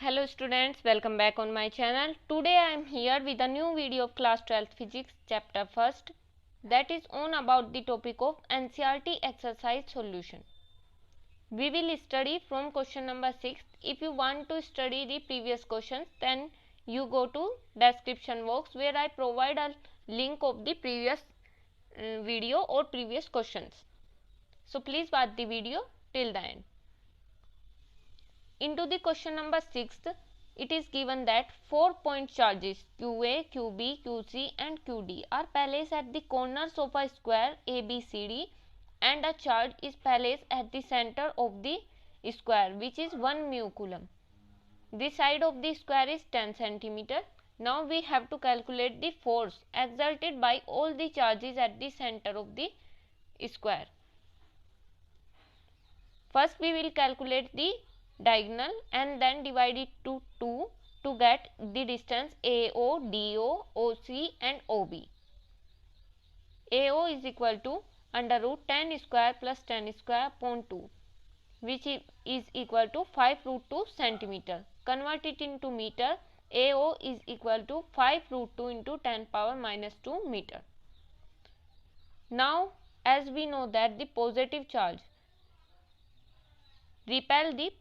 Hello students, welcome back on my channel. Today I am here with a new video of class 12th physics chapter 1st, that is on about the topic of NCERT exercise solution. We will study from question number 6. If you want to study the previous questions, then you go to description box where I provide a link of the previous video or previous questions. So please watch the video till the end. Into the question number 6, it is given that 4-point charges QA, QB, QC and QD are placed at the corners of a square ABCD and a charge is placed at the center of the square which is 1 mu coulomb. The side of the square is 10 cm. Now we have to calculate the force exerted by all the charges at the center of the square. First we will calculate the diagonal and then divide it to 2 to get the distance AO, DO, OC and OB. AO is equal to under root 10 square plus 10 square upon 2, which is equal to 5 root 2 centimeter. Convert it into meter. AO is equal to 5 root 2 into 10 power minus 2 meter. Now as we know that the positive charge repel the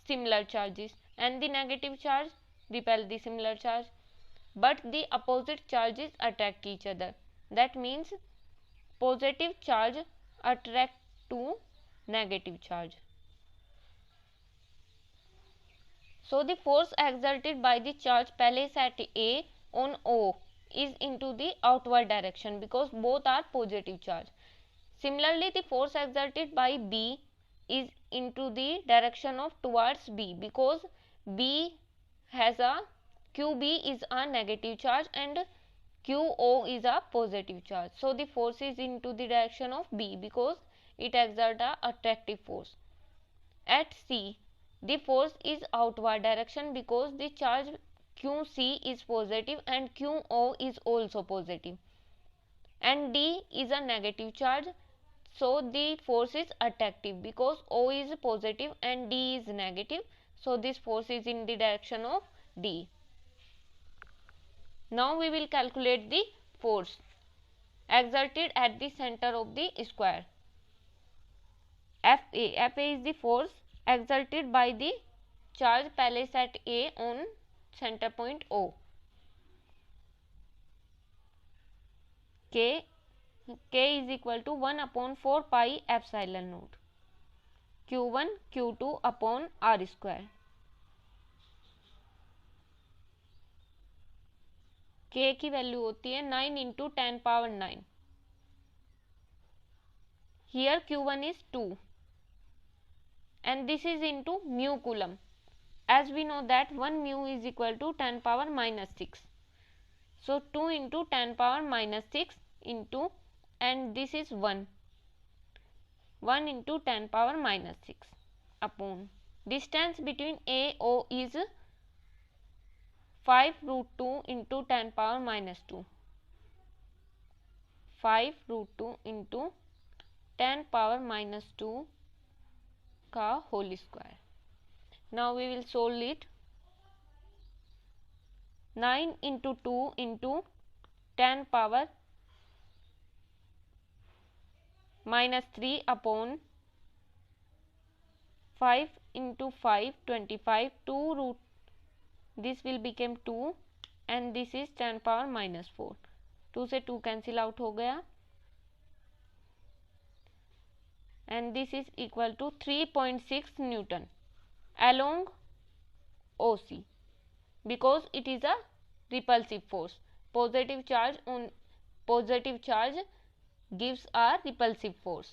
similar charges and the negative charge repel the similar charge, but the opposite charges attract each other. That means positive charge attract to negative charge. So the force exerted by the charge placed at A on O is into the outward direction because both are positive charge. Similarly, the force exerted by B is into the direction of towards B because B has a QB is a negative charge and QO is a positive charge. So the force is into the direction of B because it exerts a attractive force. At C, the force is outward direction because the charge QC is positive and QO is also positive, and D is a negative charge. So the force is attractive because O is positive and D is negative. So this force is in the direction of D. Now we will calculate the force exerted at the center of the square. FA is the force exerted by the charge placed at A on center point O. K is equal to 1 upon 4 pi epsilon naught Q1 Q2 upon R square. K की value होती है 9 into 10 power 9. Here Q1 is 2 and this is into mu coulomb. As we know that 1 mu is equal to 10 power minus 6. So 2 into 10 power minus 6 into, and this is 1 into 10 power minus 6 upon distance between A O is 5 root 2 into 10 power minus 2. 5 root 2 into 10 power minus 2 का whole square. Now we will solve it. 9 into 2 into 10 power minus 3 upon 5 into 5 25 2 root, this will become 2 and this is 10 power minus 4. 2 से 2 cancel out हो गया and this is equal to 3.6 Newton along OC because it is a repulsive force. Positive charge on positive charge gives a repulsive force.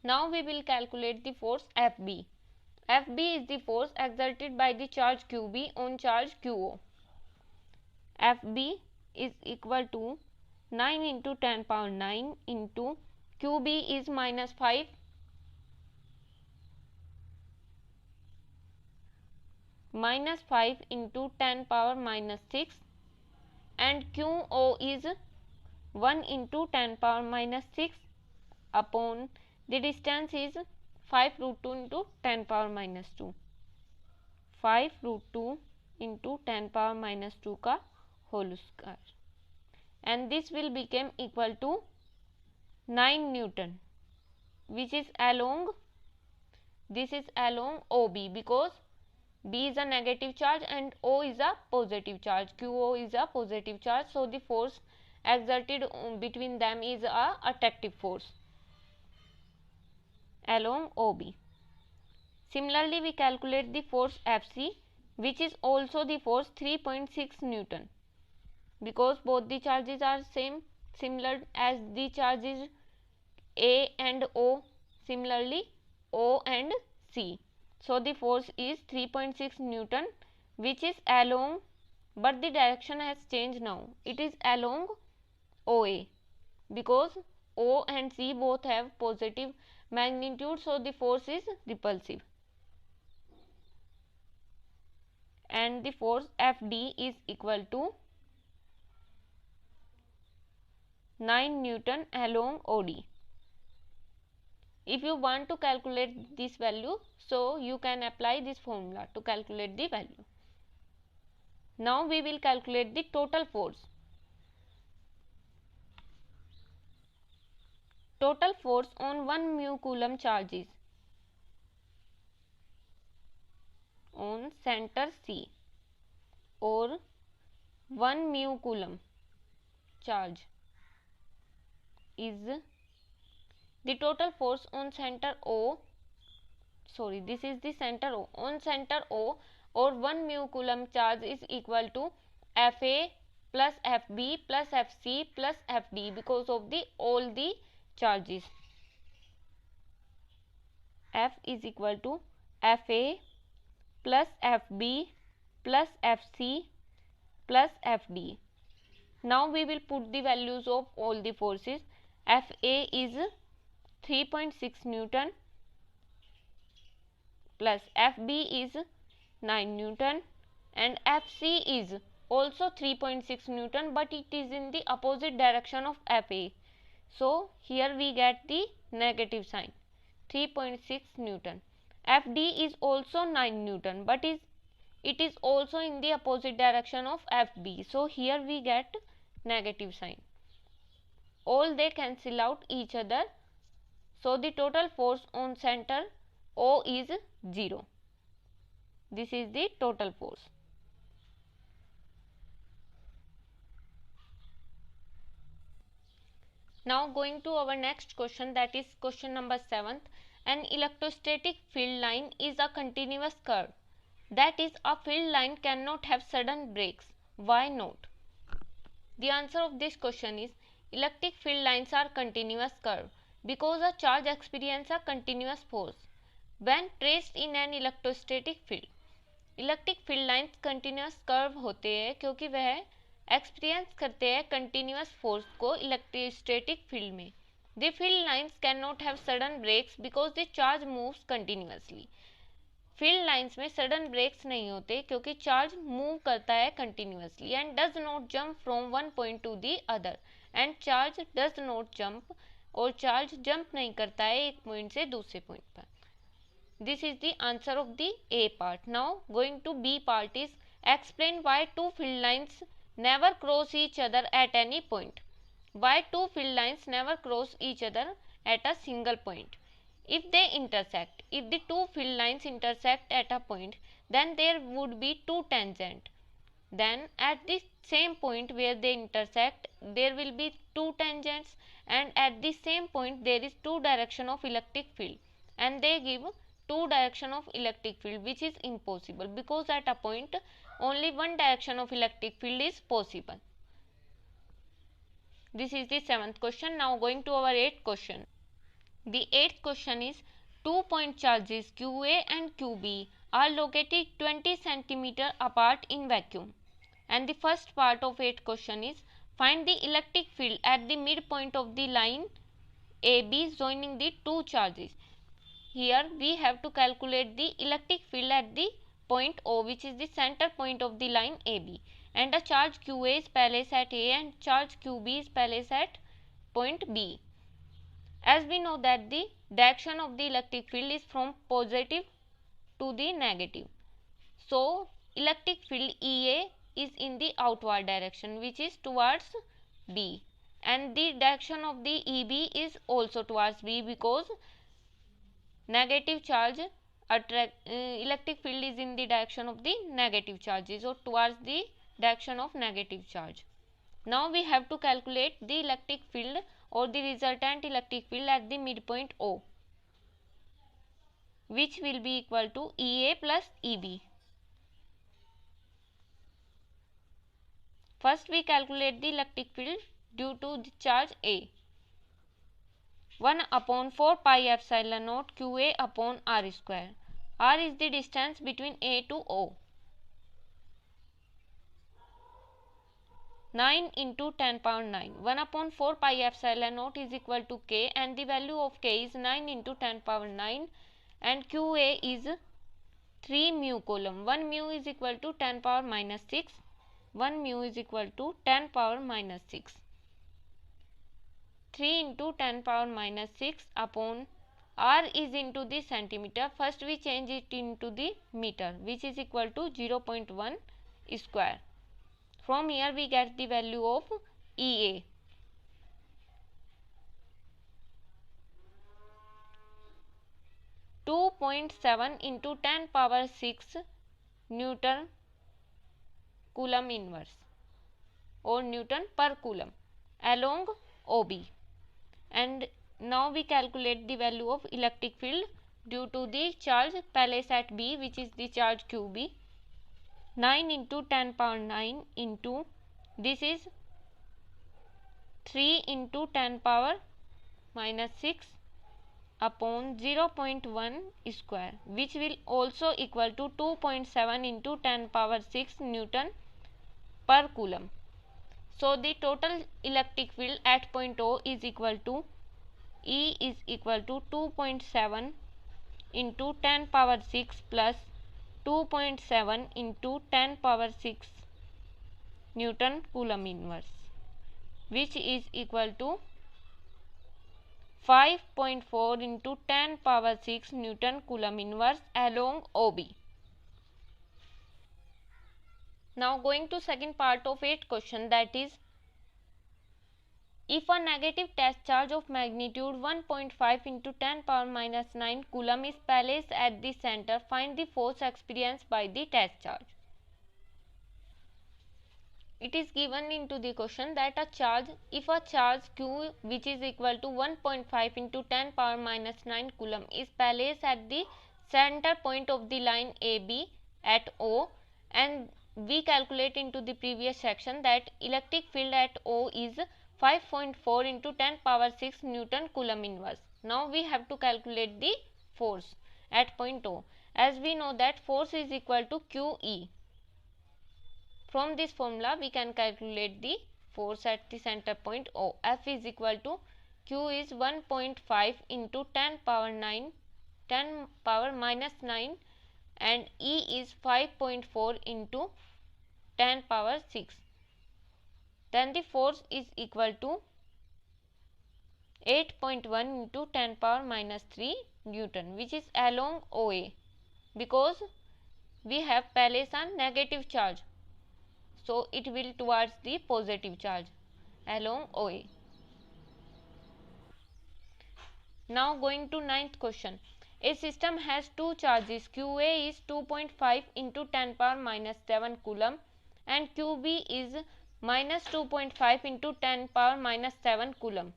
Now we will calculate the force FB. FB is the force exerted by the charge QB on charge QO. FB is equal to 9 into 10 power 9 into QB is minus 5 into 10 power minus 6 and QO is 1 into 10 power minus 6 upon the distance is 5 root 2 into 10 power minus 2. 5√2 into 10 power minus 2 का whole square, and this will become equal to 9 Newton, which is along, this is along OB, because B is a negative charge and O is a positive charge, QO is a positive charge, so the force exerted between them is a attractive force along OB. Similarly, we calculate the force FC, which is also the force 3.6 Newton, because both the charges are similar as the charges A and O, similarly O and C. So the force is 3.6 Newton, which is along, but the direction has changed now. It is along OA, because O and C both have positive magnitude, so the force is repulsive. And the force FD is equal to 9 Newton along OD. If you want to calculate this value, so you can apply this formula to calculate the value. Now we will calculate the total force. Total force on 1 mu coulomb charge is on center C, or 1 mu coulomb charge is the total force on center O, sorry, this is the center O, on center O, or 1 mu coulomb charge is equal to Fa plus Fb plus Fc plus Fd, because of the all the charges. F is equal to Fa plus Fb plus Fc plus Fd. Now we will put the values of all the forces. Fa is 3.6 Newton plus Fb is 9 Newton and Fc is also 3.6 Newton, but it is in the opposite direction of Fa. So here we get the negative sign, 3.6 Newton. Fd is also 9 Newton, but it is also in the opposite direction of Fb. So here we get negative sign. All they cancel out each other. So the total force on center O is 0. This is the total force. Now going to our next question, that is question number 7th. An electrostatic field line is a continuous curve. That is, a field line cannot have sudden breaks. Why not? The answer of this question is electric field lines are continuous curve because a charge experiences a continuous force when traced in an electrostatic field. Electric field lines continuous curve होते हैं क्योंकि वह experience करते हैं continuous force को electrostatic field में. The field lines can not have sudden breaks because the charge moves continuously. Field lines में sudden breaks नहीं होते क्योंकि चार्ज मूव करता है continuously and does not jump from one point to the other. And charge does not jump, और charge jump नहीं करता है एक पॉइंट से दूसरे पॉइंट पर. This is the answer of the A part. Now going to B part is explain why two field lines never cross each other at any point. Why two field lines never cross each other at a single point? If they intersect, if the two field lines intersect at a point, then there would be two tangents. Then at the same point where they intersect, there will be two tangents, and at the same point there is two direction of electric field, and they give two direction of electric field, which is impossible because at a point only one direction of electric field is possible. This is the 7th question. Now going to our 8th question. The 8th question is 2-point charges QA and QB are located 20 cm apart in vacuum, and the first part of 8th question is find the electric field at the midpoint of the line AB joining the two charges. Here we have to calculate the electric field at the point O, which is the center point of the line AB, and a charge QA is placed at A and charge QB is placed at point B. As we know that the direction of the electric field is from positive to the negative, So electric field EA is in the outward direction, which is towards B, and the direction of the EB is also towards B, because negative charge electric field is in the direction of the negative charges, or towards the direction of negative charge. Now we have to calculate the electric field or the resultant electric field at the midpoint O, which will be equal to EA plus EB. First we calculate the electric field due to the charge A. 1 upon 4 pi epsilon naught QA upon R square. R is the distance between A to O. 9 into 10 power 9. 1 upon 4 pi epsilon naught is equal to K, and the value of K is 9 into 10 power 9, and QA is 3 mu coulomb. 1 mu is equal to 10 power minus 6. 1 mu is equal to 10 power minus 6. 3 into 10 power minus 6 upon R is into the centimeter. First we change it into the meter, which is equal to 0.1 square. From here we get the value of EA. .7 into 10 power 6 Newton Coulomb inverse, or Newton per Coulomb, along OB. And now we calculate the value of electric field due to the charge placed at B, which is the charge QB. 9 into 10 power 9 into, this is 3 into 10 power minus 6 upon 0.1 square, which will also equal to 2.7 into 10 power 6 Newton per Coulomb. So the total electric field at point O is equal to E is equal to 2.7 into 10 power 6 plus 2.7 into 10 power 6 Newton Coulomb inverse, which is equal to 5.4 into 10 power 6 Newton Coulomb inverse along OB. Now going to second part of 8th question, that is, if a negative test charge of magnitude 1.5 into 10 power minus 9 Coulomb is placed at the center, find the force experienced by the test charge. It is given into the question that if a charge Q, which is equal to 1.5 into 10 power minus 9 Coulomb, is placed at the center point of the line AB at O, and we calculate into the previous section that electric field at O is 5.4 into 10 power 6 Newton Coulomb inverse. Now we have to calculate the force at point O, as we know that force is equal to QE. From this formula we can calculate the force at the center point O. F is equal to Q is 1.5 into 10 power minus 9, and E is 5.4 into 10 power 6. Then the force is equal to 8.1 into 10 power minus 3 Newton, which is along OA, because we have placed a negative charge, so it will towards the positive charge along OA. Now going to 9th question. A system has two charges. QA is 2.5 into 10 power minus 7 Coulomb, and QB is minus 2.5 into 10 power minus 7 Coulomb,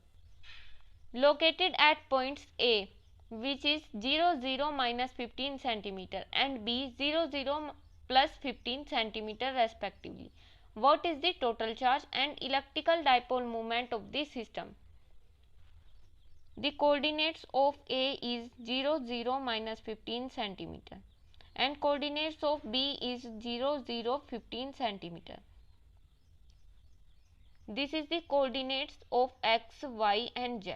located at points A, which is 0, 0, minus 15 centimeter, and B, 0, 0, plus 15 centimeter respectively. What is the total charge and electrical dipole moment of the system? The coordinates of A is 0, 0, minus 15 centimeter, and coordinates of B is 0, 0, 15 centimeter. This is the coordinates of X, Y and Z,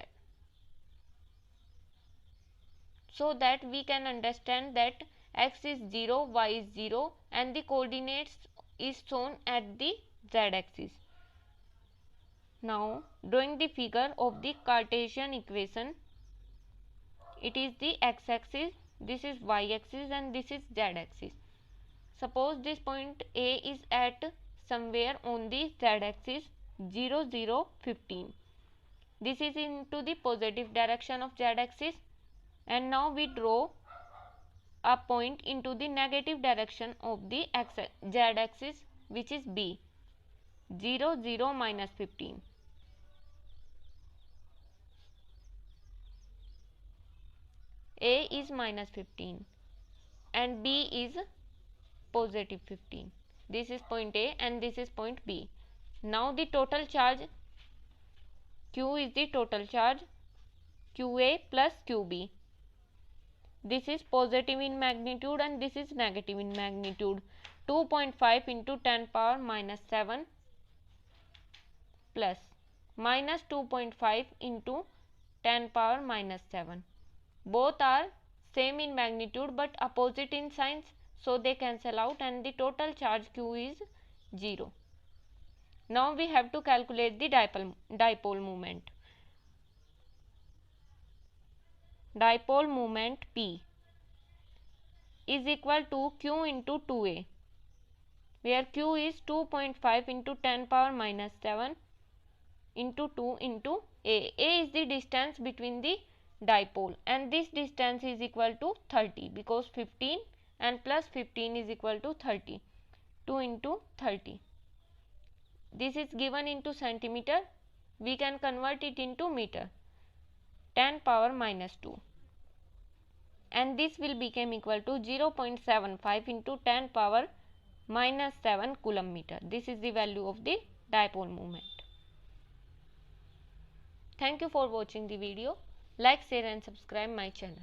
so that we can understand that X is 0, Y is 0, and the coordinates is shown at the Z axis. Now drawing the figure of the Cartesian equation, it is the X axis, this is Y axis, and this is Z axis. suppose this point A is at somewhere on the z-axis 0, 0, 15. This is into the positive direction of z-axis, and now we draw a point into the negative direction of the z-axis, which is B, 0, 0, minus 15. A is minus 15 and B is positive 15. This is point A and this is point B. Now the total charge Q is the total charge QA plus QB. This is positive in magnitude and this is negative in magnitude. 2.5 into 10 power minus 7 plus minus 2.5 into 10 power minus 7. Both are same in magnitude but opposite in signs, so they cancel out and the total charge Q is 0. Now we have to calculate the dipole moment. Dipole moment P is equal to Q into 2A, where Q is 2.5 into 10 power minus 7 into 2 into A. A is the distance between the dipole and this distance is equal to 30 because 15 and plus 15 is equal to 30. 2 into 30. This is given into centimeter. We can convert it into meter. 10 power minus 2. And this will become equal to 0.75 into 10 power minus 7 coulomb meter. This is the value of the dipole moment. Thank you for watching the video. Like, share and subscribe my channel.